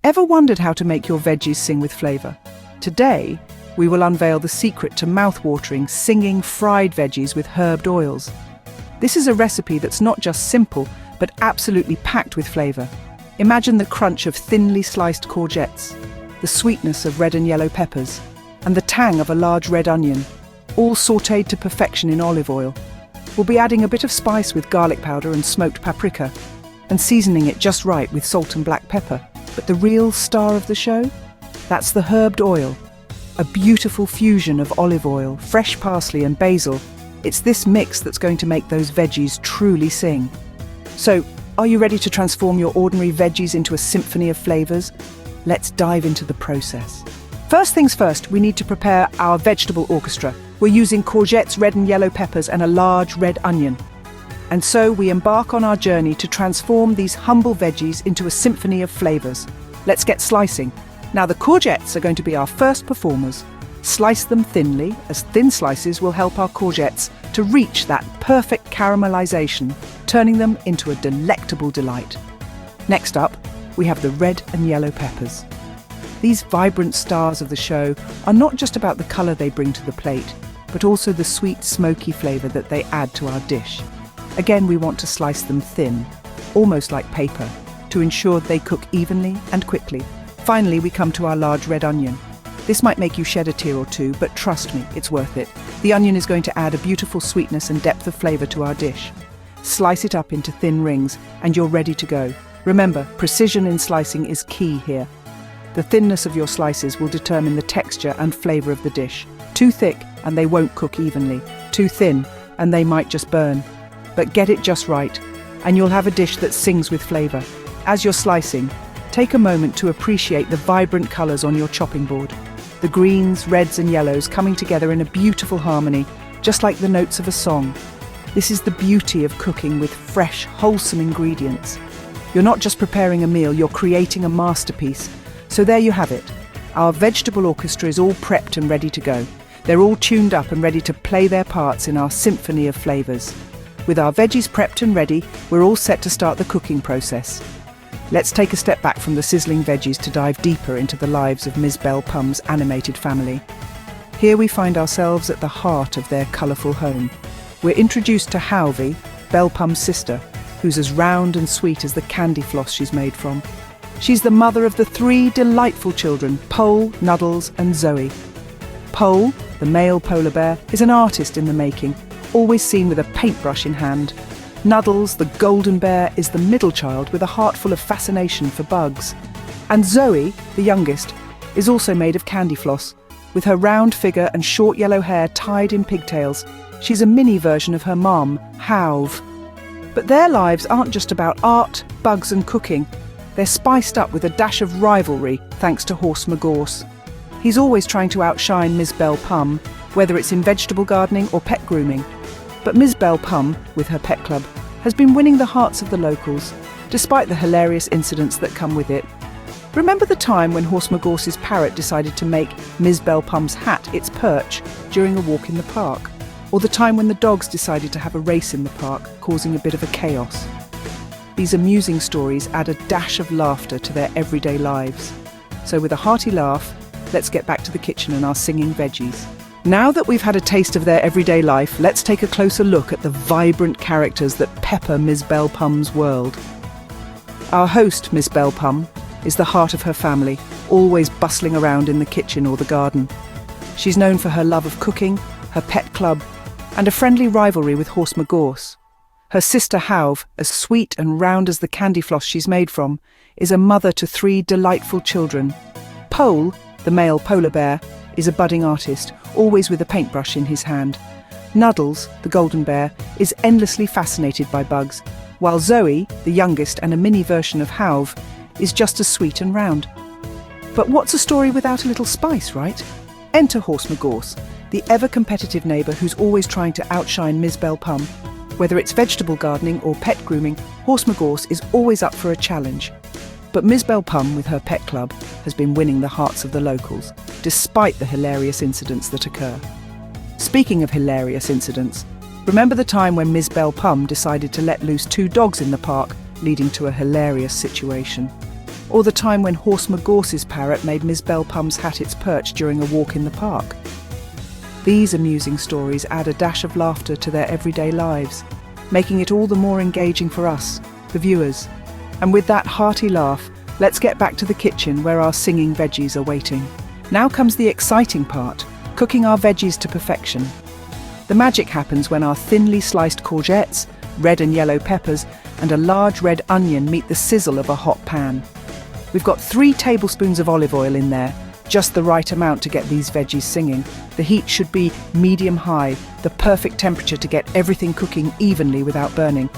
Ever wondered how to make your veggies sing with flavor? Today, we will unveil the secret to mouth-watering, singing fried veggies with herbed oils. This is a recipe that's not just simple, but absolutely packed with flavor. Imagine the crunch of thinly sliced courgettes, the sweetness of red and yellow peppers, and the tang of a large red onion, all sautéed to perfection in olive oil. We'll be adding a bit of spice with garlic powder and smoked paprika, and seasoning it just right with salt and black pepper. But the real star of the show? That's the herbed oil, a beautiful fusion of olive oil, fresh parsley and basil. It's this mix that's going to make those veggies truly sing. So, are you ready to transform your ordinary veggies into a symphony of flavors? Let's dive into the process. First things first, we need to prepare our vegetable orchestra. We're using courgettes, red and yellow peppers, and a large red onion. And so we embark on our journey to transform these humble veggies into a symphony of flavors. Let's get slicing. Now the courgettes are going to be our first performers. Slice them thinly, as thin slices will help our courgettes to reach that perfect caramelization, turning them into a delectable delight. Next up, we have the red and yellow peppers. These vibrant stars of the show are not just about the color they bring to the plate, but also the sweet, smoky flavor that they add to our dish. Again, we want to slice them thin, almost like paper, to ensure they cook evenly and quickly. Finally, we come to our large red onion. This might make you shed a tear or two, but trust me, it's worth it. The onion is going to add a beautiful sweetness and depth of flavor to our dish. Slice it up into thin rings, and you're ready to go. Remember, precision in slicing is key here. The thinness of your slices will determine the texture and flavor of the dish. Too thick, and they won't cook evenly. Too thin, and they might just burn. But get it just right, and you'll have a dish that sings with flavor. As you're slicing, take a moment to appreciate the vibrant colors on your chopping board. The greens, reds and yellows coming together in a beautiful harmony, just like the notes of a song. This is the beauty of cooking with fresh, wholesome ingredients. You're not just preparing a meal, you're creating a masterpiece. So there you have it. Our vegetable orchestra is all prepped and ready to go. They're all tuned up and ready to play their parts in our symphony of flavors. With our veggies prepped and ready, we're all set to start the cooking process. Let's take a step back from the sizzling veggies to dive deeper into the lives of Ms. Bell Pum's animated family. Here we find ourselves at the heart of their colourful home. We're introduced to Halvey, Bell Pum's sister, who's as round and sweet as the candy floss she's made from. She's the mother of the three delightful children, Pole, Nuddles and Zoe. Pole, the male polar bear, is an artist in the making, always seen with a paintbrush in hand. Nuddles, the golden bear, is the middle child with a heart full of fascination for bugs. And Zoe, the youngest, is also made of candy floss. With her round figure and short yellow hair tied in pigtails, she's a mini version of her mom, Halve. But their lives aren't just about art, bugs and cooking. They're spiced up with a dash of rivalry thanks to Horse Magorse. He's always trying to outshine Ms. Bell Pum, whether it's in vegetable gardening or pet grooming. But Ms. Bell Pum, with her pet club, has been winning the hearts of the locals, despite the hilarious incidents that come with it. Remember the time when Horse Magorse's parrot decided to make Ms. Bell Pum's hat its perch during a walk in the park? Or the time when the dogs decided to have a race in the park, causing a bit of a chaos? These amusing stories add a dash of laughter to their everyday lives. So with a hearty laugh, let's get back to the kitchen and our singing veggies. Now that we've had a taste of their everyday life, let's take a closer look at the vibrant characters that pepper Ms. Bell Pum's world. Our host, Ms. Bell Pum, is the heart of her family, always bustling around in the kitchen or the garden. She's known for her love of cooking, her pet club, and a friendly rivalry with Horse Magorse. Her sister Halve, as sweet and round as the candy floss she's made from, is a mother to three delightful children. Pole, the male polar bear, is a budding artist, always with a paintbrush in his hand. Nuddles, the golden bear, is endlessly fascinated by bugs, while Zoe, the youngest and a mini version of Halve, is just as sweet and round. But what's a story without a little spice, right? Enter Horse Magorse, the ever-competitive neighbour who's always trying to outshine Ms. Bell Pum. Whether it's vegetable gardening or pet grooming, Horse Magorse is always up for a challenge. But Ms. Bell Pum, with her pet club, has been winning the hearts of the locals, despite the hilarious incidents that occur. Speaking of hilarious incidents, remember the time when Ms. Bell Pum decided to let loose two dogs in the park, leading to a hilarious situation? or the time when Horse McGorse's parrot made Ms. Bell Pum's hat its perch during a walk in the park. These amusing stories add a dash of laughter to their everyday lives, making it all the more engaging for us, the viewers. And with that hearty laugh, let's get back to the kitchen where our singing veggies are waiting. Now comes the exciting part, cooking our veggies to perfection. The magic happens when our thinly sliced courgettes, red and yellow peppers, and a large red onion meet the sizzle of a hot pan. We've got 3 tablespoons of olive oil in there, just the right amount to get these veggies singing. The heat should be medium-high, the perfect temperature to get everything cooking evenly without burning.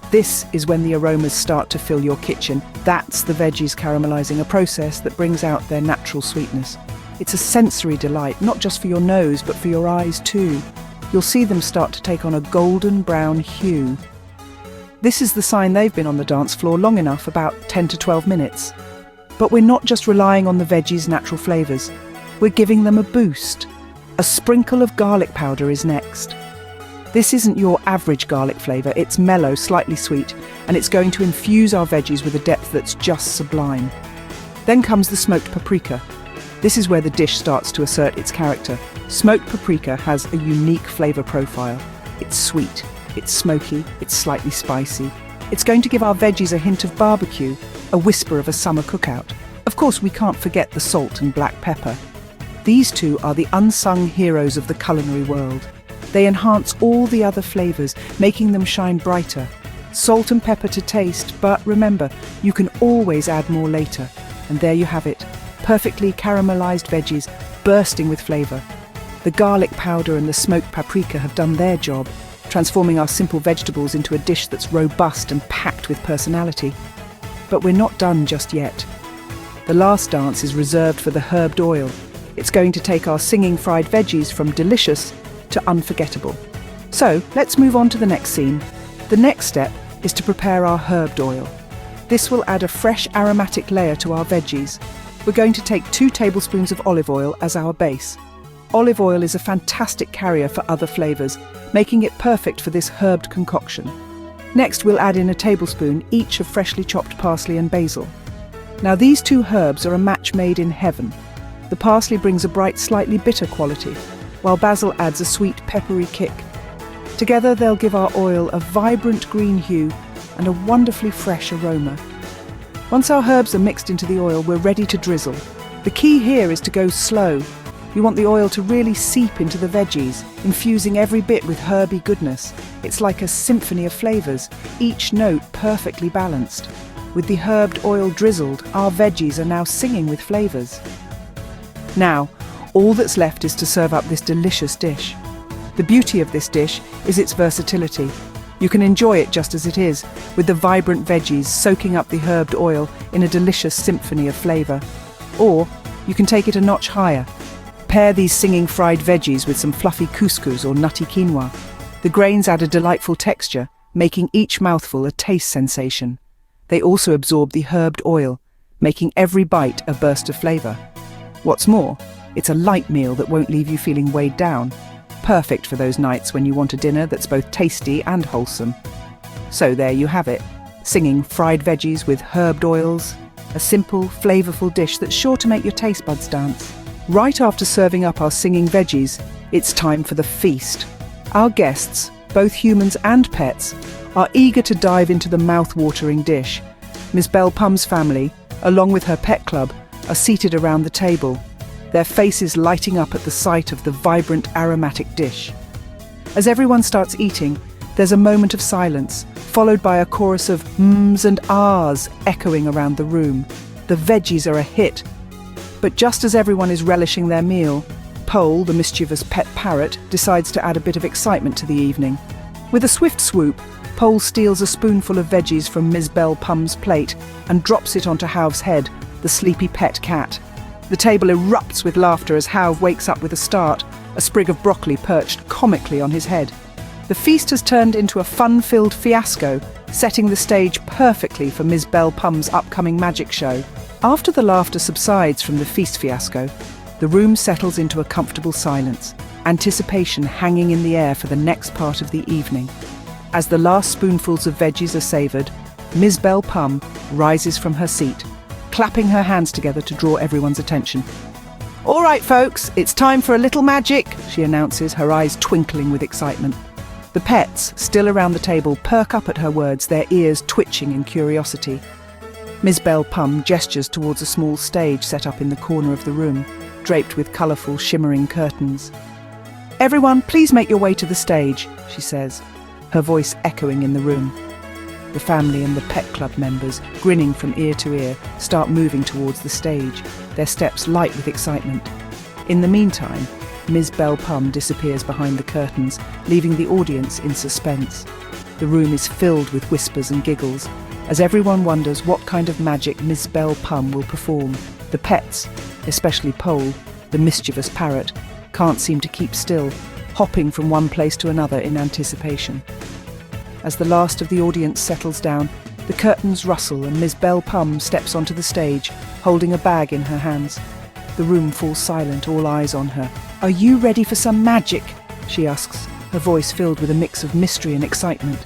This is when the aromas start to fill your kitchen. That's the veggies caramelizing, a process that brings out their natural sweetness. It's a sensory delight, not just for your nose, but for your eyes too. You'll see them start to take on a golden brown hue. This is the sign they've been on the dance floor long enough, about 10 to 12 minutes. But we're not just relying on the veggies' natural flavours. We're giving them a boost. A sprinkle of garlic powder is next. This isn't your average garlic flavour, it's mellow, slightly sweet, and it's going to infuse our veggies with a depth that's just sublime. Then comes the smoked paprika. This is where the dish starts to assert its character. Smoked paprika has a unique flavour profile. It's sweet, it's smoky, it's slightly spicy. It's going to give our veggies a hint of barbecue, a whisper of a summer cookout. Of course, we can't forget the salt and black pepper. These two are the unsung heroes of the culinary world. They enhance all the other flavours, making them shine brighter. Salt and pepper to taste, but remember, you can always add more later. And there you have it, perfectly caramelised veggies, bursting with flavour. The garlic powder and the smoked paprika have done their job, transforming our simple vegetables into a dish that's robust and packed with personality. But we're not done just yet. The last dance is reserved for the herbed oil. It's going to take our singing fried veggies from delicious to unforgettable. So let's move on to the next scene. The next step is to prepare our herbed oil. This will add a fresh aromatic layer to our veggies. We're going to take 2 tablespoons of olive oil as our base. Olive oil is a fantastic carrier for other flavours, making it perfect for this herbed concoction. Next, we'll add in a tablespoon each of freshly chopped parsley and basil. Now these 2 herbs are a match made in heaven. The parsley brings a bright, slightly bitter quality, while basil adds a sweet, peppery kick. Together they'll give our oil a vibrant green hue and a wonderfully fresh aroma. Once our herbs are mixed into the oil, we're ready to drizzle. The key here is to go slow. You want the oil to really seep into the veggies, infusing every bit with herby goodness. It's like a symphony of flavours, each note perfectly balanced. With the herbed oil drizzled, our veggies are now singing with flavours. Now, all that's left is to serve up this delicious dish. The beauty of this dish is its versatility. You can enjoy it just as it is, with the vibrant veggies soaking up the herbed oil in a delicious symphony of flavour. Or you can take it a notch higher. Pair these singing fried veggies with some fluffy couscous or nutty quinoa. The grains add a delightful texture, making each mouthful a taste sensation. They also absorb the herbed oil, making every bite a burst of flavour. What's more, it's a light meal that won't leave you feeling weighed down. Perfect for those nights when you want a dinner that's both tasty and wholesome. So there you have it, singing fried veggies with herbed oils, a simple, flavourful dish that's sure to make your taste buds dance. Right after serving up our singing veggies, it's time for the feast. Our guests, both humans and pets, are eager to dive into the mouth-watering dish. Ms. Bell Pum's family, along with her pet club, are seated around the table, their faces lighting up at the sight of the vibrant, aromatic dish. As everyone starts eating, there's a moment of silence, followed by a chorus of mms and ahs echoing around the room. The veggies are a hit. But just as everyone is relishing their meal, Pole, the mischievous pet parrot, decides to add a bit of excitement to the evening. With a swift swoop, Pole steals a spoonful of veggies from Ms. Bell Pum's plate and drops it onto Halve's head, the sleepy pet cat. The table erupts with laughter as Halve wakes up with a start, a sprig of broccoli perched comically on his head. The feast has turned into a fun-filled fiasco, setting the stage perfectly for Ms. Bell Pum's upcoming magic show. After the laughter subsides from the feast fiasco, the room settles into a comfortable silence, anticipation hanging in the air for the next part of the evening. As the last spoonfuls of veggies are savoured, Ms. Bell Pum rises from her seat, clapping her hands together to draw everyone's attention. "All right, folks, it's time for a little magic," she announces, her eyes twinkling with excitement. The pets, still around the table, perk up at her words, their ears twitching in curiosity. Ms. Bell Pum gestures towards a small stage set up in the corner of the room, draped with colourful, shimmering curtains. "Everyone, please make your way to the stage," she says, her voice echoing in the room. The family and the pet club members, grinning from ear to ear, start moving towards the stage, their steps light with excitement. In the meantime, Ms. Bell Pum disappears behind the curtains, leaving the audience in suspense. The room is filled with whispers and giggles, as everyone wonders what kind of magic Ms. Bell Pum will perform. The pets, especially Pole, the mischievous parrot, can't seem to keep still, hopping from one place to another in anticipation. As the last of the audience settles down, the curtains rustle and Ms. Bell Pum steps onto the stage, holding a bag in her hands. The room falls silent, all eyes on her. "Are you ready for some magic?" she asks, her voice filled with a mix of mystery and excitement.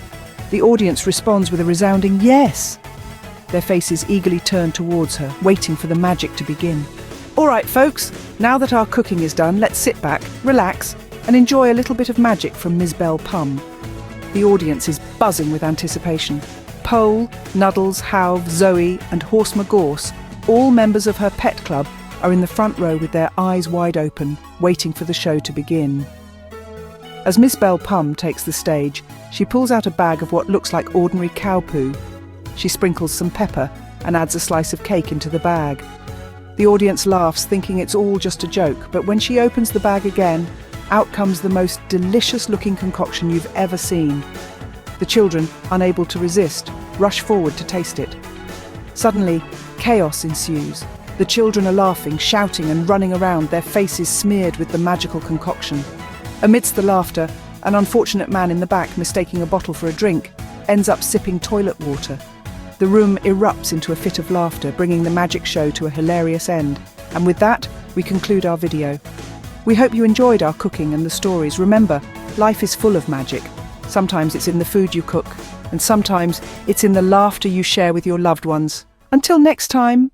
The audience responds with a resounding yes. Their faces eagerly turn towards her, waiting for the magic to begin. "All right, folks, now that our cooking is done, let's sit back, relax, and enjoy a little bit of magic from Ms. Bell Pum." The audience is buzzing with anticipation. Pole, Nuddles, Halve, Zoe, and Horse McGorse, all members of her pet club, are in the front row with their eyes wide open, waiting for the show to begin. As Miss Bell Pum takes the stage, she pulls out a bag of what looks like ordinary cow poo. She sprinkles some pepper and adds a slice of cake into the bag. The audience laughs, thinking it's all just a joke, but when she opens the bag again, out comes the most delicious-looking concoction you've ever seen. The children, unable to resist, rush forward to taste it. Suddenly, chaos ensues. The children are laughing, shouting and running around, their faces smeared with the magical concoction. Amidst the laughter, an unfortunate man in the back, mistaking a bottle for a drink, ends up sipping toilet water. The room erupts into a fit of laughter, bringing the magic show to a hilarious end. And with that, we conclude our video. We hope you enjoyed our cooking and the stories. Remember, life is full of magic. Sometimes it's in the food you cook, and sometimes it's in the laughter you share with your loved ones. Until next time.